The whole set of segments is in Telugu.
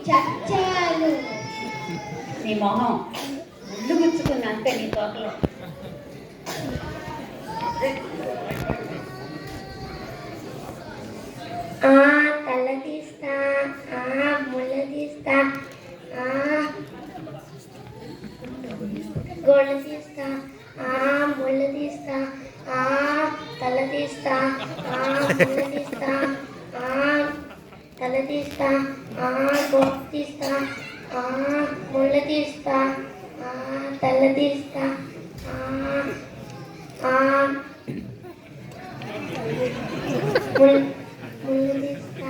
చచ్చాను. నీ మొహం ముళ్ళు గుచ్చుకున్న అంతే నీ తోటలో. తల తీస్తా, ముళ్ళ తీస్తా, గోడ తీస్తా, ముళ్ళ తీస్తా, తల తీస్తా, ముళ్ళ తీస్తా, తల తీస్తా, గోడ తీస్తా, ముళ్ళ తీస్తా, తల తీస్తా, ముళ్ళు తీస్తా,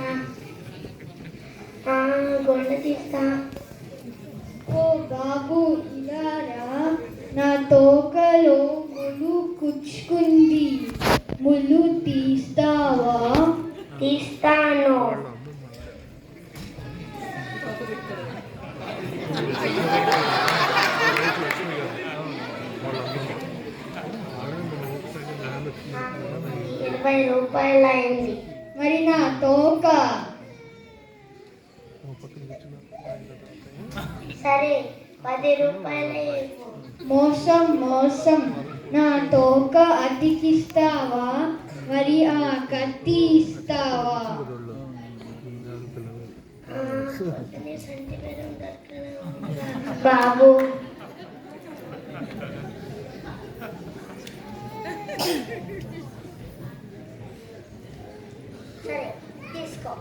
గొండ తీస్తా. ఓ బాబు ఇలారా, నా తోకలో ముళ్ళు కుచ్చుకుంది. ముళ్ళు తీస్తావా? తీస్తాను. ₹20 అయింది. మరి నా తోక? సరే ₹10. మోసం మోసం. నా తోక అతికిస్తావా? మరి ఆ కత్తి ఇస్తావా? బాబు సరే తీసుకో.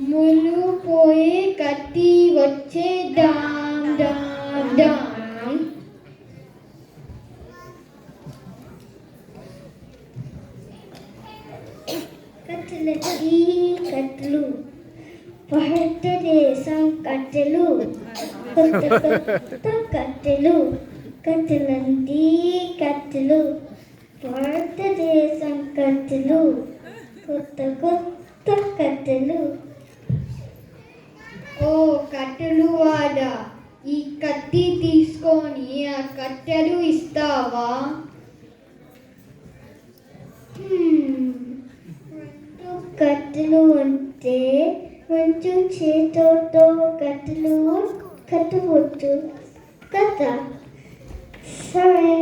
ముళ్ళు పోయి కత్తి వచ్చే డామ్ డామ్ డామ్. కట్టెలకి కట్టెలు, భారతదేశం కట్టెలు, కొత్త కొత్త కట్టెలు, కట్టెలంటి కట్టెలు, భారతదేశం కట్టెలు, కొత్త కొత్త కట్టెలు. ఓ కట్టెలు వాడా, ఈ కత్తి తీసుకొని ఆ కట్టెలు ఇస్తావా? కట్టెలు ఉంటే కొంచెం చేతితో కట్టెలు కట్టవచ్చు కదా. సరే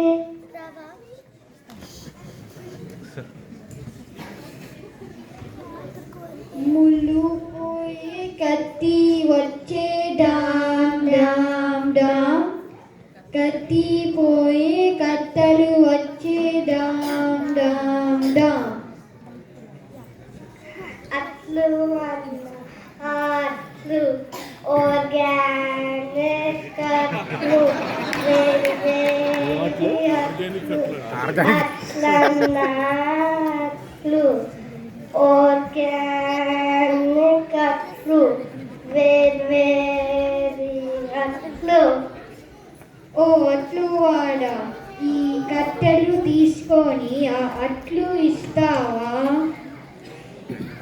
ముళ్ళు పోయి కత్తి వచ్చే డామ్ డామ్ డామ్. కత్తి పోయి కట్టెలు వచ్చే డామ్ డామ్ డామ్. అట్లు అట్లు ఆర్గానిక్ అట్లు, వేరు వేరు అట్లు, ఆర్గానిక్ అట్లు, వేరు వేరు అట్లు. ఓ అట్లు వాడా, ఈ కట్టెలు తీసుకొని ఆ అట్లు ఇస్తావా?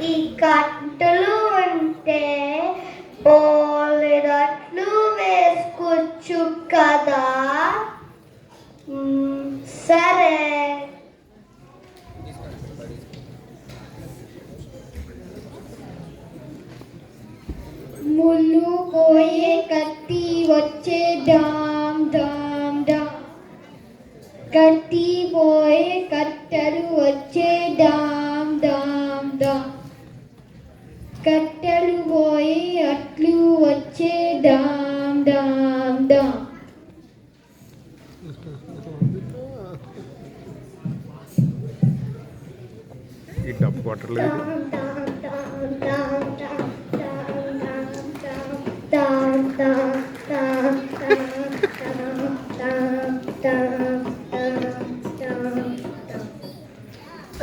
ఈ కట్టెలు అంటే బోలెడట్లు వేసుకోవచ్చు కదా. సరే ముళ్ళు పోయే కత్తి వచ్చే డామ్ డామ్ డామ్. కత్తి పోయే కట్టెలు వచ్చే డామ్ డామ్ డామ్. కట్టెలు పోయి అట్లు వచ్చే డామ్ డామ్ డామ్. ఈ డబ్బు కొట్టలేదు.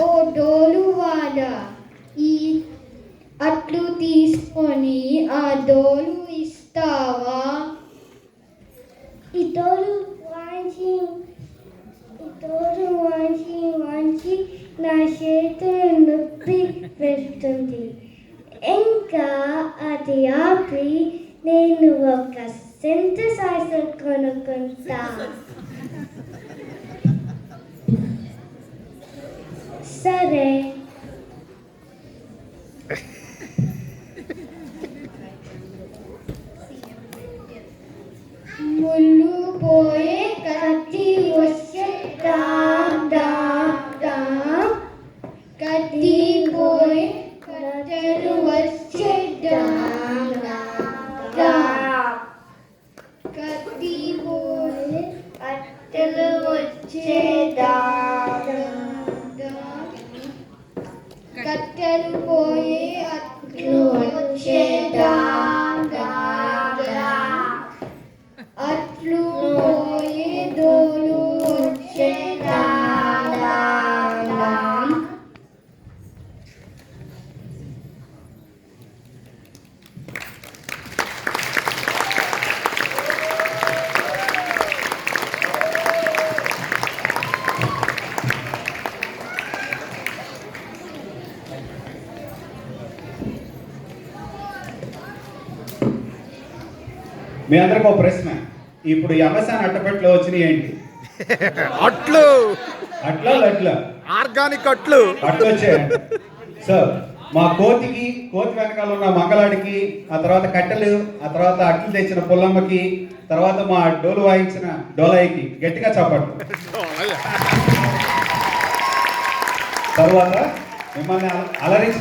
ఓ డోలువాడా, ఈ అట్లు తీసుకొని ఆ డోలు ఇస్తావా? ఈ డోలు వాంచి వాంచి నా చేతులు నొప్పి పెడుతుంది. ఇంకా అది ఆపి నేను ఒక సింథసైజర్ కొనుక్కుంటా. సరే కట్టెలు పోయి అట్లు వచ్చేదా అట్లు పోయి దోలు వచ్చేదా మీ అందరికి ఒక ప్రశ్న. ఇప్పుడు ఈ అమెజాన్ అట్టపెట్టలో వచ్చినాయి ఏంటి? అట్లు అట్లా లట్ల ఆర్గానిక్ అట్లు అట్లు వచ్చాయండి. సో మా కోతి వెనకాల ఉన్న మంగళాడికి, ఆ తర్వాత కట్టెలు, ఆ తర్వాత అట్లు తెచ్చిన పుల్లమ్మకి, తర్వాత మా డోలు వాయించిన డోలాయికి గట్టిగా చప్పట్లు. తర్వాత మిమ్మల్ని అలరించి